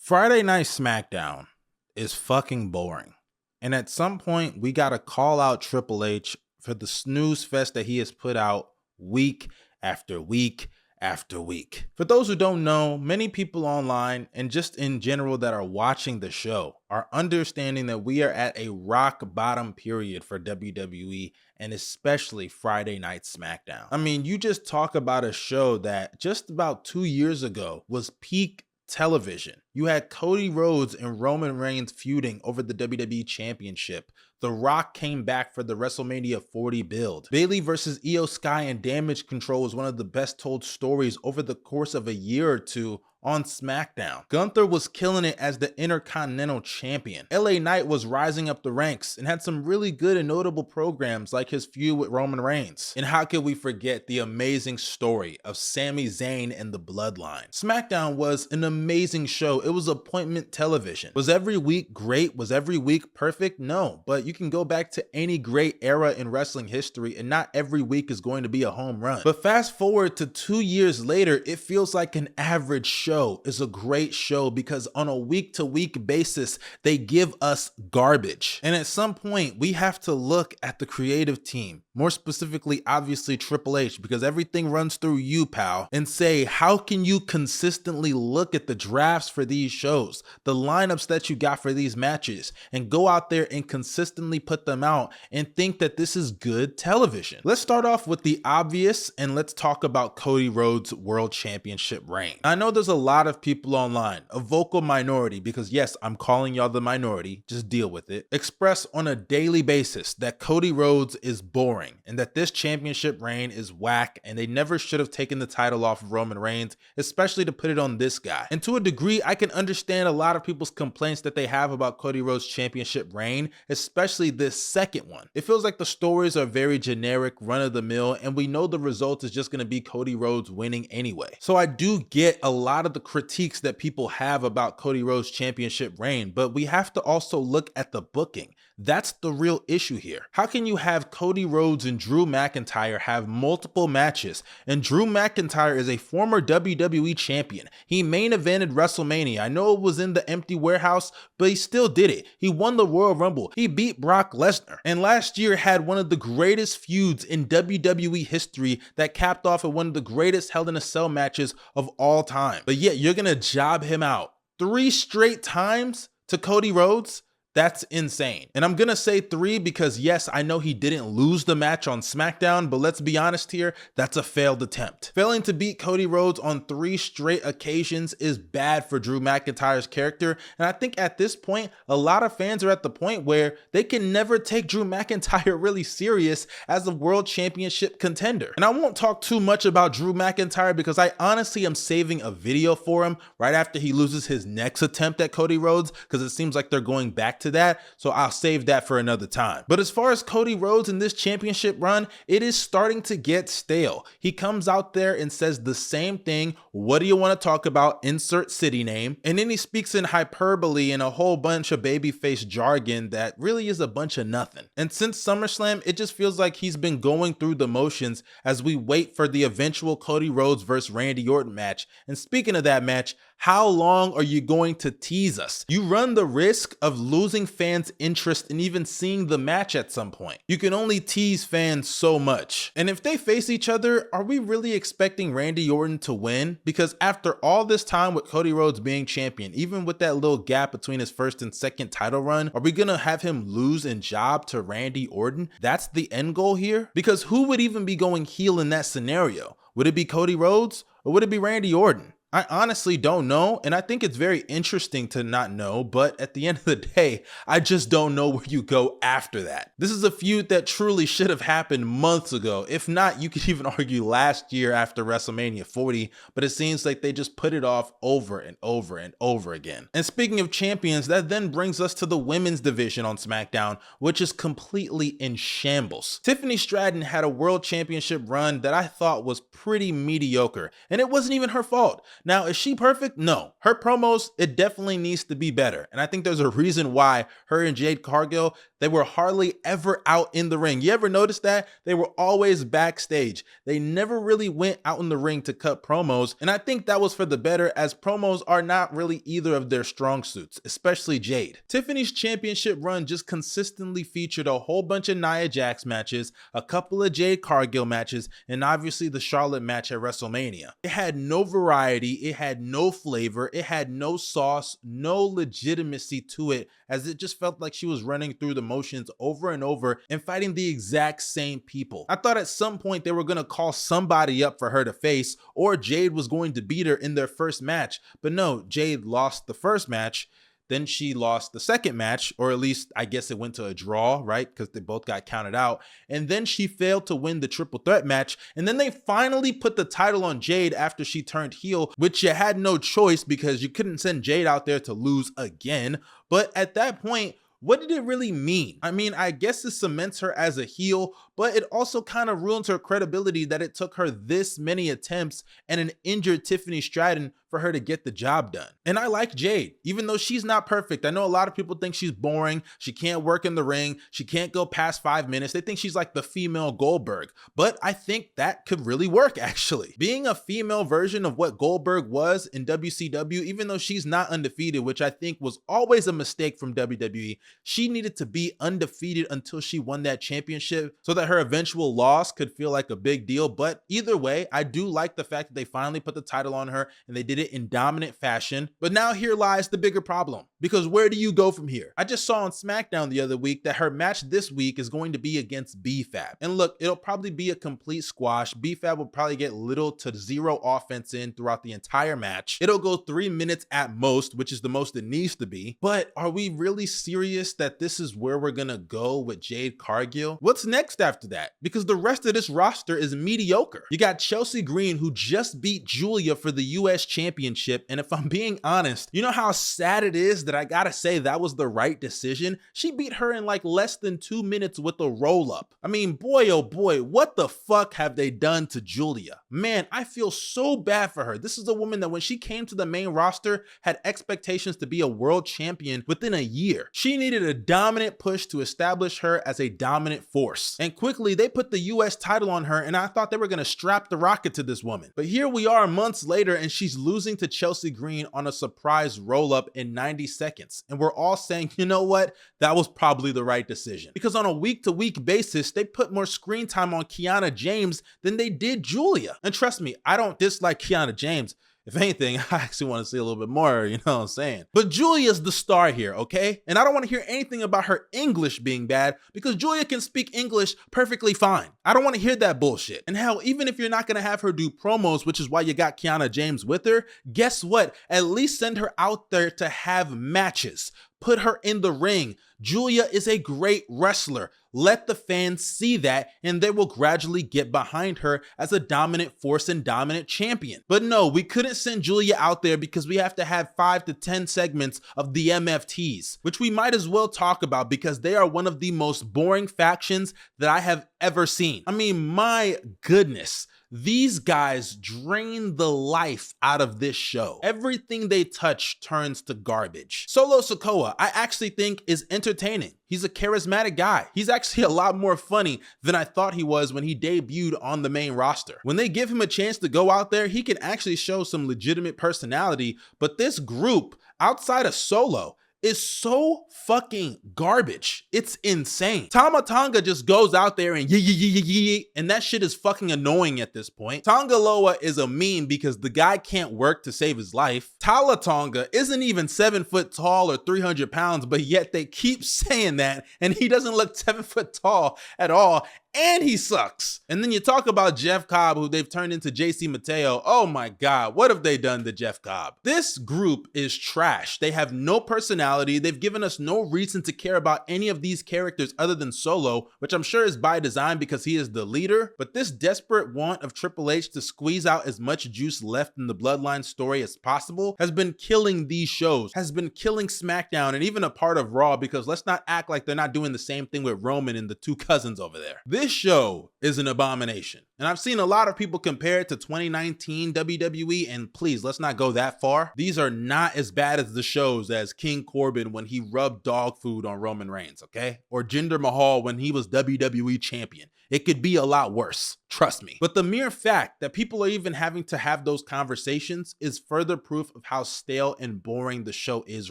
Friday Night SmackDown is fucking boring. And at some point, we gotta call out Triple H for the snooze fest that he has put out week after week after week. For those who don't know, many people online and just in general that are watching the show are understanding that we are at a rock bottom period for WWE and especially Friday Night SmackDown. I mean, you just talk about a show that just about 2 years ago was peak television. You had Cody Rhodes and Roman Reigns feuding over the WWE Championship. The Rock came back for the WrestleMania 40 build. Bayley versus Io Sky and Damage Control was one of the best told stories over the course of a year or two on SmackDown. Gunther was killing it as the Intercontinental Champion. LA Knight was rising up the ranks and had some really good and notable programs like his feud with Roman Reigns. And how could we forget the amazing story of Sami Zayn and the Bloodline? SmackDown was an amazing show. It was appointment television. Was every week great? Was every week perfect? No, but you can go back to any great era in wrestling history and not every week is going to be a home run. But fast forward to 2 years later, it feels like an average show is a great show because on a week-to-week basis, they give us garbage. And at some point, we have to look at the creative team, more specifically, obviously, Triple H, because everything runs through you, pal, and say, how can you consistently look at the drafts for these shows, the lineups that you got for these matches, and go out there and consistently put them out and think that this is good television? Let's start off with the obvious and let's talk about Cody Rhodes' World Championship reign. I know there's a lot of people online, a vocal minority, because yes, I'm calling y'all the minority, just deal with it, express on a daily basis that Cody Rhodes is boring and that this championship reign is whack and they never should have taken the title off of Roman Reigns, especially to put it on this guy. And to a degree, I can understand a lot of people's complaints that they have about Cody Rhodes' championship reign, especially this second one. It feels like the stories are very generic, run-of-the-mill, and we know the result is just going to be Cody Rhodes winning anyway. So I do get a lot of the critiques that people have about Cody Rhodes' championship reign, but we have to also look at the booking. That's the real issue here. How can you have Cody Rhodes and Drew McIntyre have multiple matches? And Drew McIntyre is a former WWE champion. He main evented WrestleMania. I know it was in the empty warehouse, but he still did it. He won the Royal Rumble. He beat Brock Lesnar. And last year had one of the greatest feuds in WWE history that capped off at one of the greatest Hell in a Cell matches of all time. But yet you're gonna job him out 3 straight times to Cody Rhodes? That's insane. And I'm gonna say 3 because yes, I know he didn't lose the match on SmackDown, but let's be honest here, that's a failed attempt. Failing to beat Cody Rhodes on 3 straight occasions is bad for Drew McIntyre's character. And I think at this point, a lot of fans are at the point where they can never take Drew McIntyre really serious as a world championship contender. And I won't talk too much about Drew McIntyre because I honestly am saving a video for him right after he loses his next attempt at Cody Rhodes because it seems like they're going back to that, so I'll save that for another time. But as far as Cody Rhodes in this championship run, it is starting to get stale. He comes out there and says the same thing. What do you want to talk about? Insert city name. And then he speaks in hyperbole and a whole bunch of babyface jargon that really is a bunch of nothing. And since SummerSlam, it just feels like he's been going through the motions as we wait for the eventual Cody Rhodes versus Randy Orton match. And speaking of that match, how long are you going to tease us? You run the risk of losing fans' interest in even seeing the match at some point. You can only tease fans so much. And if they face each other, are we really expecting Randy Orton to win? Because after all this time with Cody Rhodes being champion, even with that little gap between his first and second title run, are we gonna have him lose and job to Randy Orton? That's the end goal here? Because who would even be going heel in that scenario? Would it be Cody Rhodes or would it be Randy Orton? I honestly don't know, and I think it's very interesting to not know, but at the end of the day, I just don't know where you go after that. This is a feud that truly should have happened months ago. If not, you could even argue last year after WrestleMania 40, but it seems like they just put it off over and over and over again. And speaking of champions, that then brings us to the women's division on SmackDown, which is completely in shambles. Tiffany Stratton had a world championship run that I thought was pretty mediocre, and it wasn't even her fault. Now, is she perfect? No. Her promos, it definitely needs to be better. And I think there's a reason why her and Jade Cargill, they were hardly ever out in the ring. You ever notice that? They were always backstage. They never really went out in the ring to cut promos. And I think that was for the better, as promos are not really either of their strong suits, especially Jade. Tiffany's championship run just consistently featured a whole bunch of Nia Jax matches, a couple of Jade Cargill matches, and obviously the Charlotte match at WrestleMania. It had no variety, it had no flavor, it had no sauce, no legitimacy to it, as it just felt like she was running through the motions over and over and fighting the exact same people. I thought at some point they were going to call somebody up for her to face, or Jade was going to beat her in their first match, but no, Jade lost the first match. Then she lost the second match, or at least I guess it went to a draw, right? Because they both got counted out. And then she failed to win the triple threat match. And then they finally put the title on Jade after she turned heel, which you had no choice because you couldn't send Jade out there to lose again. But at that point, what did it really mean? I mean, I guess it cements her as a heel, but it also kind of ruins her credibility that it took her this many attempts and an injured Tiffany Stratton for her to get the job done. And I like Jade, even though she's not perfect. I know a lot of people think she's boring. She can't work in the ring. She can't go past 5 minutes. They think she's like the female Goldberg, but I think that could really work actually. Being a female version of what Goldberg was in WCW, even though she's not undefeated, which I think was always a mistake from WWE, she needed to be undefeated until she won that championship so that her eventual loss could feel like a big deal. But either way, I do like the fact that they finally put the title on her and they did it in dominant fashion. But now here lies the bigger problem, because where do you go from here? I just saw on SmackDown the other week that her match this week is going to be against B-Fab. And look, it'll probably be a complete squash. B-Fab will probably get little to zero offense in throughout the entire match. It'll go 3 minutes at most, which is the most it needs to be. But are we really serious that this is where we're gonna go with Jade Cargill? What's next after that? Because the rest of this roster is mediocre. You got Chelsea Green, who just beat Julia for the US Championship, and if I'm being honest, you know how sad it is that I gotta say that was the right decision? She beat her in like less than 2 minutes with a roll-up. I mean, boy oh boy, what the fuck have they done to Julia? Man, I feel so bad for her. This is a woman that when she came to the main roster had expectations to be a world champion within a year. She needed a dominant push to establish her as a dominant force. And quickly, they put the US title on her, and I thought they were gonna strap the rocket to this woman. But here we are months later, and she's losing to Chelsea Green on a surprise roll-up in 90 seconds. And we're all saying, you know what? That was probably the right decision. Because on a week-to-week basis, they put more screen time on Kiana James than they did Julia. And trust me, I don't dislike Kiana James. If anything, I actually want to see a little bit more, you know what I'm saying? But Julia's the star here, okay? And I don't want to hear anything about her English being bad, because Julia can speak English perfectly fine. I don't want to hear that bullshit. And hell, even if you're not going to have her do promos, which is why you got Kiana James with her, guess what? At least send her out there to have matches. Put her in the ring. Julia is a great wrestler. Let the fans see that, and they will gradually get behind her as a dominant force and dominant champion. But no, we couldn't send Julia out there because we have to have 5 to 10 segments of the MFTs, which we might as well talk about because they are one of the most boring factions that I have ever seen. I mean, my goodness. These guys drain the life out of this show. Everything they touch turns to garbage. Solo Sikoa, I actually think is entertaining. He's a charismatic guy. He's actually a lot more funny than I thought he was when he debuted on the main roster. When they give him a chance to go out there, he can actually show some legitimate personality, but this group, outside of Solo, is so fucking garbage. It's insane. Tama Tonga just goes out there and and that shit is fucking annoying at this point. Tonga Loa is a meme because the guy can't work to save his life. Tala Tonga isn't even 7 foot tall or 300 pounds, but yet they keep saying that, and he doesn't look 7 foot tall at all. And he sucks. And then you talk about Jeff Cobb, who they've turned into JC Mateo. Oh my God, what have they done to Jeff Cobb? This group is trash. They have no personality. They've given us no reason to care about any of these characters other than Solo, which I'm sure is by design because he is the leader. But this desperate want of Triple H to squeeze out as much juice left in the Bloodline story as possible has been killing these shows, has been killing SmackDown and even a part of Raw, because let's not act like they're not doing the same thing with Roman and the two cousins over there. This show is an abomination. And I've seen a lot of people compare it to 2019 WWE, and please, let's not go that far. These are not as bad as the shows as King Corbin when he rubbed dog food on Roman Reigns, okay? Or Jinder Mahal when he was WWE champion. It could be a lot worse, trust me. But the mere fact that people are even having to have those conversations is further proof of how stale and boring the show is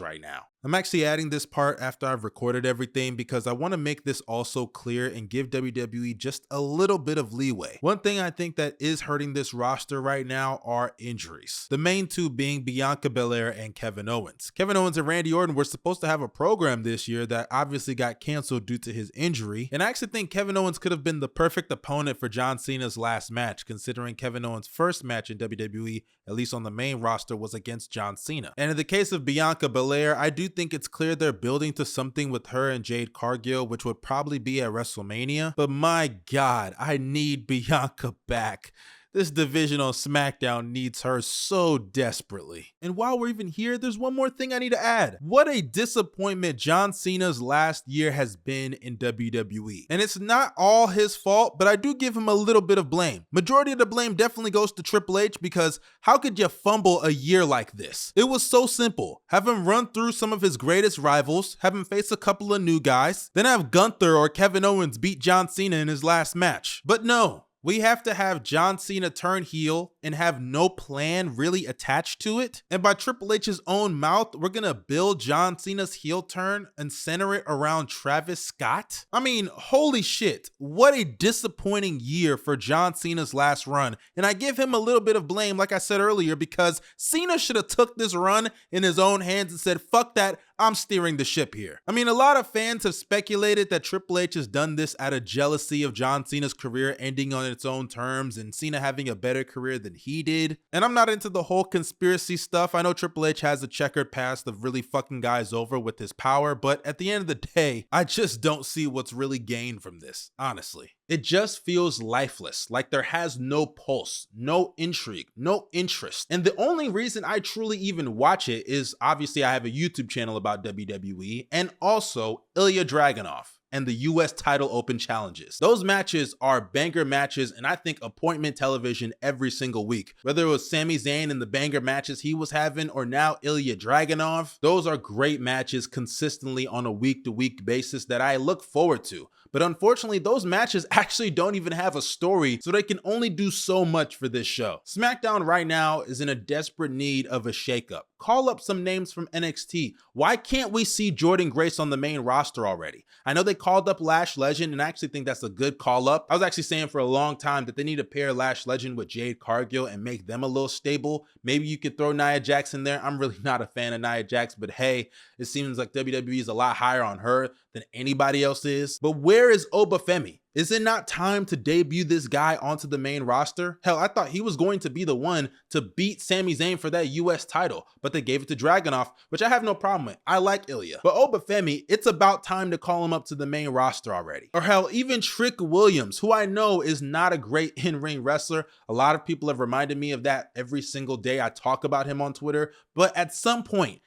right now. I'm actually adding this part after I've recorded everything because I want to make this also clear and give WWE just a little bit of leeway. One thing I think that is hurting this roster right now are injuries. The main two being Bianca Belair and Kevin Owens. Kevin Owens and Randy Orton were supposed to have a program this year that obviously got canceled due to his injury. And I actually think Kevin Owens could have been the perfect opponent for John Cena's last match, considering Kevin Owens' first match in WWE, at least on the main roster, was against John Cena. And in the case of Bianca Belair, I do think it's clear they're building to something with her and Jade Cargill, which would probably be at WrestleMania. But my God, I need Bianca back. This division on SmackDown needs her so desperately. And while we're even here, there's one more thing I need to add. What a disappointment John Cena's last year has been in WWE. And it's not all his fault, but I do give him a little bit of blame. Majority of the blame definitely goes to Triple H, because how could you fumble a year like this? It was so simple. Have him run through some of his greatest rivals, have him face a couple of new guys, then have Gunther or Kevin Owens beat John Cena in his last match. But no. We have to have John Cena turn heel and have no plan really attached to it. And by Triple H's own mouth, we're gonna build John Cena's heel turn and center it around Travis Scott. I mean, holy shit, what a disappointing year for John Cena's last run. And I give him a little bit of blame, like I said earlier, because Cena should have took this run in his own hands and said, fuck that, I'm steering the ship here. I mean, a lot of fans have speculated that Triple H has done this out of jealousy of John Cena's career ending on its own terms and Cena having a better career than he did. And I'm not into the whole conspiracy stuff. I know Triple H has a checkered past of really fucking guys over with his power, but at the end of the day, I just don't see what's really gained from this, honestly. It just feels lifeless, like there has no pulse, no intrigue, no interest. And the only reason I truly even watch it is obviously I have a YouTube channel about WWE and also Ilya Dragunov and the US title open challenges. Those matches are banger matches, and I think appointment television every single week. Whether it was Sami Zayn and the banger matches he was having, or now Ilya Dragunov, those are great matches consistently on a week-to-week basis that I look forward to. But unfortunately, those matches actually don't even have a story, so they can only do so much for this show. SmackDown right now is in a desperate need of a shakeup. Call up some names from NXT. Why can't we see Jordynne Grace on the main roster already? I know they called up Lash Legend, and I actually think that's a good call up. I was actually saying for a long time that they need to pair Lash Legend with Jade Cargill and make them a little stable. Maybe you could throw Nia Jax in there. I'm really not a fan of Nia Jax, but hey, it seems like WWE is a lot higher on her than anybody else is. But where is Obafemi? Is it not time to debut this guy onto the main roster? Hell, I thought he was going to be the one to beat Sami Zayn for that US title, but they gave it to Dragunov, which I have no problem with. I like Ilya. But Obafemi, it's about time to call him up to the main roster already. Or hell, even Trick Williams, who I know is not a great in-ring wrestler. A lot of people have reminded me of that every single day I talk about him on Twitter, but at some point,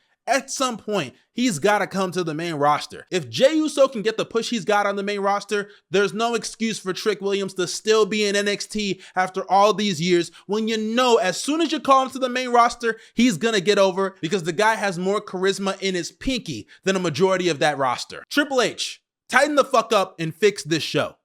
he's got to come to the main roster. If Jey Uso can get the push he's got on the main roster, there's no excuse for Trick Williams to still be in NXT after all these years, when you know as soon as you call him to the main roster, he's gonna get over, because the guy has more charisma in his pinky than a majority of that roster. Triple H, tighten the fuck up and fix this show.